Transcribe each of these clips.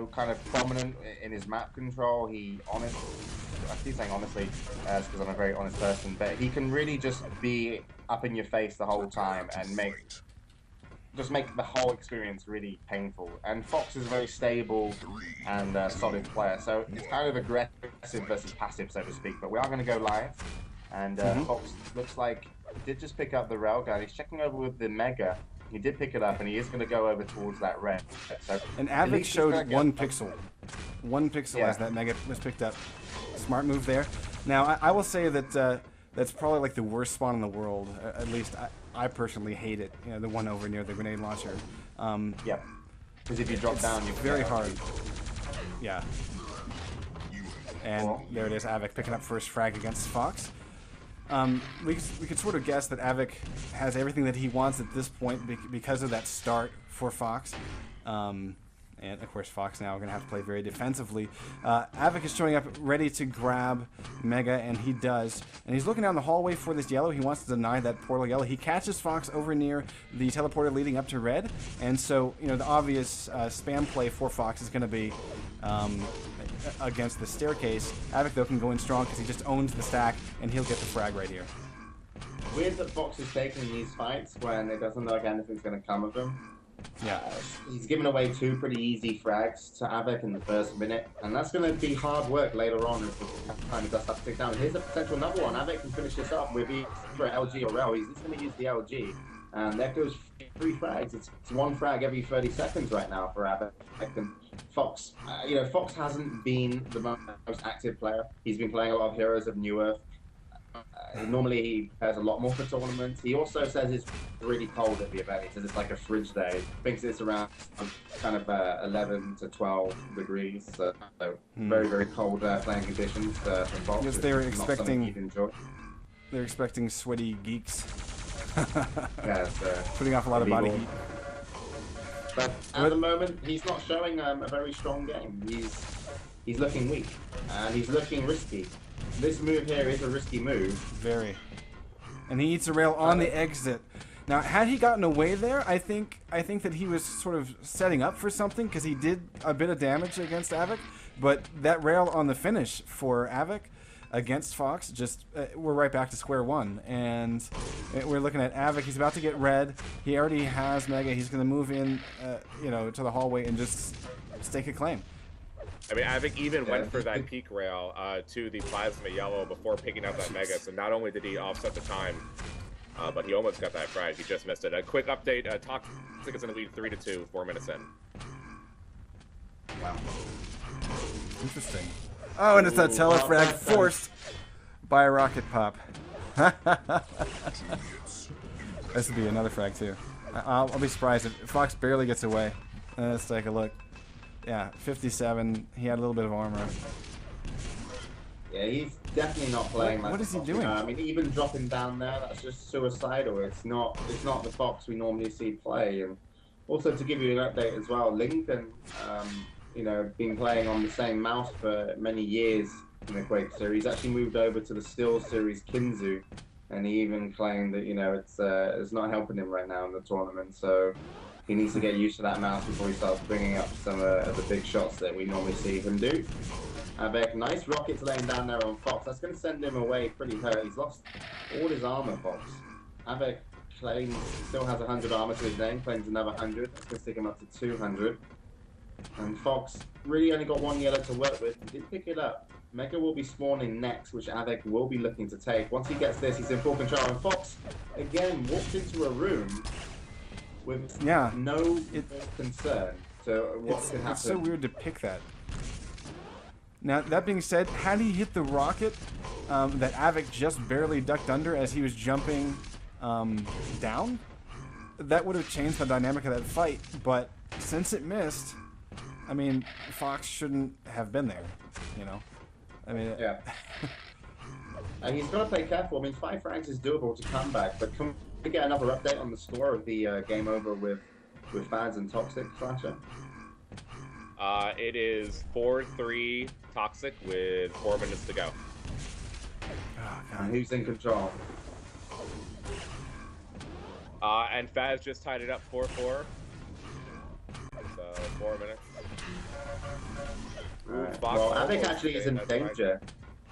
so kind of prominent in his map control. I keep saying honestly, because I'm a very honest person, but he can really just be up in your face the whole time and make the whole experience really painful. And Fox is a very stable and solid player, so it's kind of aggressive versus passive, so to speak. But we are going to go live, and Fox looks like he did just pick up the railgun. He's checking over with the Mega. He did pick it up, and he is going to go over towards that red. So, and Av3k showed one pixel. One pixel as that Mega was picked up. Smart move there. Now, I will say that that's probably like the worst spawn in the world. At least I personally hate it. You know, the one over near the grenade launcher. Yeah. Because if you drop down, you're very hard. Yeah. And there it is, Av3k picking up first frag against Fox. We could sort of guess that Av3k has everything that he wants at this point because of that start for Fox. And of course, Fox now are going to have to play very defensively. Av3k is showing up ready to grab Mega, and he does. And he's looking down the hallway for this yellow. He wants to deny that portal yellow. He catches Fox over near the teleporter leading up to red. And so, you know, the obvious spam play for Fox is going to be against the staircase. Av3k, though, can go in strong because he just owns the stack, and he'll get the frag right here. Weird that Fox is taking these fights when it doesn't look like anything's going to come of them. Yeah. He's given away 2 pretty easy frags to Av3k in the first minute, and that's going to be hard work later on as the time does start to tick down. Here's a potential another one. Avik can finish this up with either LG or Rel. He's just going to use the LG, and there goes 3 frags. It's 1 frag every 30 seconds right now for Avik. And Fox, you know, Fox hasn't been the most active player. He's been playing a lot of Heroes of New Earth. Normally he prepares a lot more for tournaments. He also says it's really cold at the event. He says it's like a fridge day. He thinks it's around kind of 11 to 12 degrees. So very, very cold playing conditions for Fox. Yes, they were expecting. They're expecting sweaty geeks. Yeah, putting off a lot of body heat. But at the moment, he's not showing a very strong game. He's looking weak and he's looking risky. This move here is a risky move. Very. And he eats a rail on the exit. Now, had he gotten away there, I think that he was sort of setting up for something because he did a bit of damage against Av3k. But that rail on the finish for Av3k against Fox, just we're right back to square one. And we're looking at Av3k. He's about to get red. He already has Mega. He's going to move in, you know, to the hallway and just stake a claim. I mean, Av3k even went for that peak rail to the plasma yellow before picking up that Mega. So not only did he offset the time, but he almost got that frag. He just missed it. A quick update: Toxic is going to lead 3-2, 4 minutes in. Wow. Interesting. Oh, and it's that telefrag forced by a rocket pop. This would be another frag too. I'll be surprised if Fox barely gets away. Let's take a look. Yeah, 57. He had a little bit of armor. Yeah, he's definitely not playing like. What is he doing? I mean, even dropping down there, that's just suicidal. It's not the Fox we normally see play. And also to give you an update as well, Lincoln, you know, been playing on the same mouse for many years in the Quake series. Actually moved over to the Still series Kinzu, and he even claimed that, you know, it's not helping him right now in the tournament. So he needs to get used to that mouse before he starts bringing up some of the big shots that we normally see him do. Av3k, nice rockets laying down there on Fox. That's going to send him away pretty hurt. He's lost all his armor, Fox. Av3k claims he still has 100 armor to his name, claims another 100. That's going to stick him up to 200. And Fox really only got 1 yellow to work with. He did pick it up. Mega will be spawning next, which Av3k will be looking to take. Once he gets this, he's in full control. And Fox, again, walked into a room with no concern to what could happen. It's so weird to pick that. Now, that being said, had he hit the rocket that Av3k just barely ducked under as he was jumping down, that would have changed the dynamic of that fight. But since it missed, I mean, Fox shouldn't have been there, you know? I mean... Yeah. And he's got to play careful. I mean, 5 frags is doable to come back, but can we get another update on the score of the game over with Fads and Toxic, Slasher? It is 4-3 Toxic with 4 minutes to go. Oh, God. And who's in control? And Faz just tied it up 4-4. So 4 minutes. Fox Well, Av3k almost actually is getting in that frag. danger,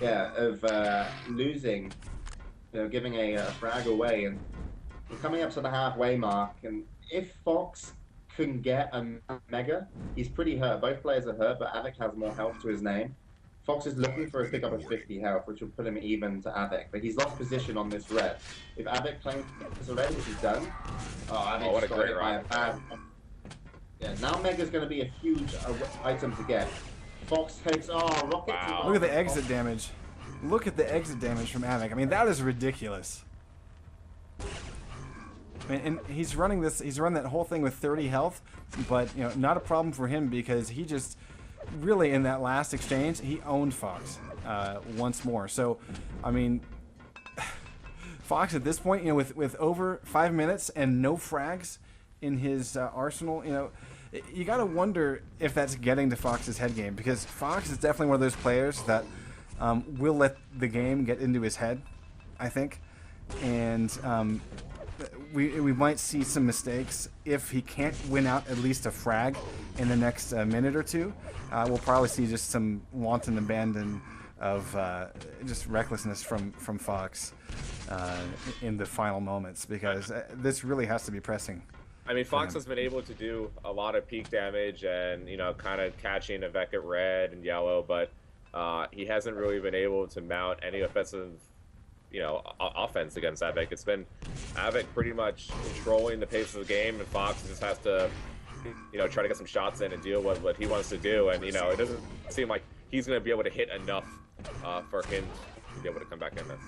yeah, of losing, giving a frag away, and we're coming up to the halfway mark. And if Fox can get a mega, he's pretty hurt. Both players are hurt, but Av3k has more health to his name. Fox is looking for a pickup of 50 health, which will put him even to Av3k, but he's lost position on this red. If Av3k claims the red, which he's done, Av3k what a just got great hit by a rock. bad. Yeah, now Mega's going to be a huge item to get. Fox takes, rocket. Wow. Look at the exit damage. Look at the exit damage from Av3k. I mean, that is ridiculous. And he's running this. He's run that whole thing with 30 health, but not a problem for him because he just really in that last exchange he owned Fox once more. So, I mean, Fox at this point, with over 5 minutes and no frags in his arsenal, you got to wonder if that's getting to Fox's head game, because Fox is definitely one of those players that will let the game get into his head, I think, and we might see some mistakes if he can't win out at least a frag in the next minute or two. We'll probably see just some wanton abandon of just recklessness from Fox in the final moments, because this really has to be pressing. I mean, Fox has been able to do a lot of peak damage and, kind of catching Av3k at red and yellow, but he hasn't really been able to mount any offensive, offense against Av3k. It's been Av3k pretty much controlling the pace of the game, and Fox just has to, try to get some shots in and deal with what he wants to do. And, it doesn't seem like he's going to be able to hit enough for him to be able to come back in this.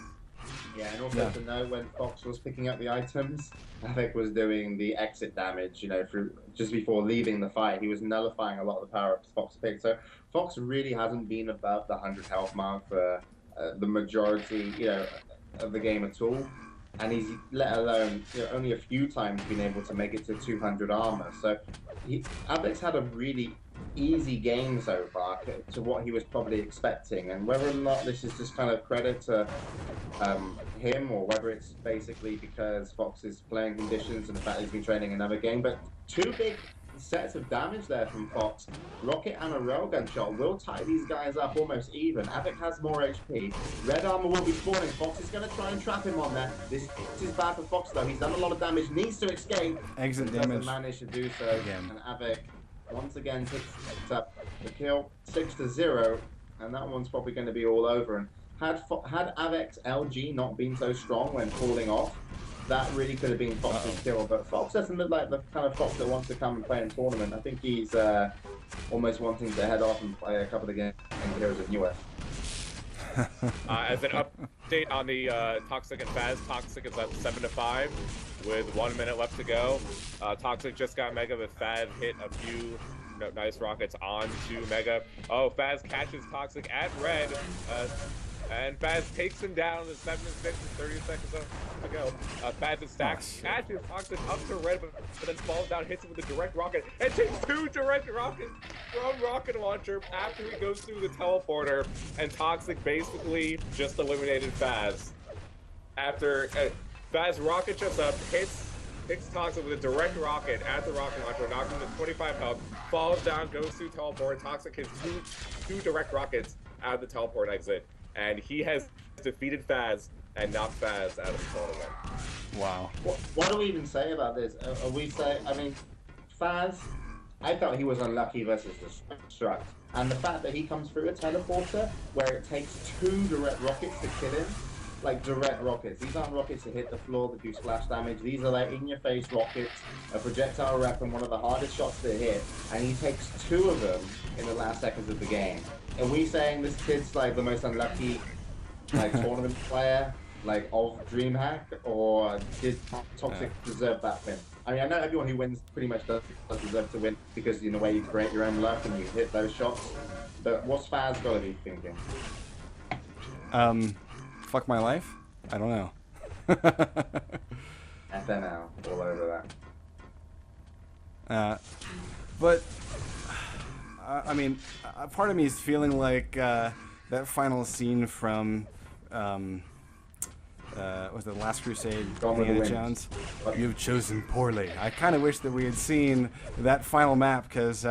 Yeah, and also to know when Fox was picking up the items, Av3k was doing the exit damage, through just before leaving the fight. He was nullifying a lot of the power-ups Fox picked. So Fox really hasn't been above the 100 health mark for the majority, of the game at all. And he's, let alone, only a few times been able to make it to 200 armor. So Av3k's had a really easy game so far to what he was probably expecting, and whether or not this is just kind of credit to him, or whether it's basically because Fox's playing conditions and the fact he's been training another game. But two big sets of damage there from Fox. Rocket and a railgun shot will tie these guys up almost even. Av3k has more HP. Red armor will be spawning. Fox is going to try and trap him on there. This is bad for Fox though. He's done a lot of damage, needs to escape. Exit He damage. doesn't manage to do so Again. And Av3k once again picks up the kill, 6-0, and that one's probably going to be all over. And had Av3k's LG not been so strong when falling off, that really could have been Fox's kill. But Fox doesn't look like the kind of Fox that wants to come and play in a tournament. I think he's almost wanting to head off and play a couple of games in Heroes of US. As an update on the Toxic and Faz, Toxic is up 7-5 with 1 minute left to go. Toxic just got Mega, with Faz hit a few nice rockets onto Mega. Oh, Faz catches Toxic at red, and Faz takes him down with 7 minutes and 30 seconds to go. Faz is stacked, catches Toxic up to red, but then falls down, hits him with a direct rocket, and takes 2 direct rockets from rocket launcher after he goes through the teleporter, and Toxic basically just eliminated Faz. After Faz rocket just up, hits Toxic with a direct rocket at the rocket launcher, knocks him to 25 health, falls down, goes through teleport. Toxic hits two direct rockets out of the teleport exit, and he has defeated Faz and knocked Faz out of the tournament. Wow. What do we even say about this? Are we say? I mean, Faz, I felt he was unlucky versus the Struct, and the fact that he comes through a teleporter where it takes 2 direct rockets to kill him. Like direct rockets. These aren't rockets that hit the floor that do splash damage. These are like in-your-face rockets, a projectile weapon, one of the hardest shots to hit, and he takes 2 of them in the last seconds of the game. Are we saying this kid's like the most unlucky tournament player of DreamHack, or did Toxic deserve that win? I mean, I know everyone who wins pretty much does deserve to win, because in a way you create your own luck and you hit those shots. But what's Faz got to be thinking? Fuck my life? I don't know. FNL all over that. But I mean, part of me is feeling like that final scene from was it Last Crusade, Indiana Jones? You've chosen poorly. I kind of wish that we had seen that final map, because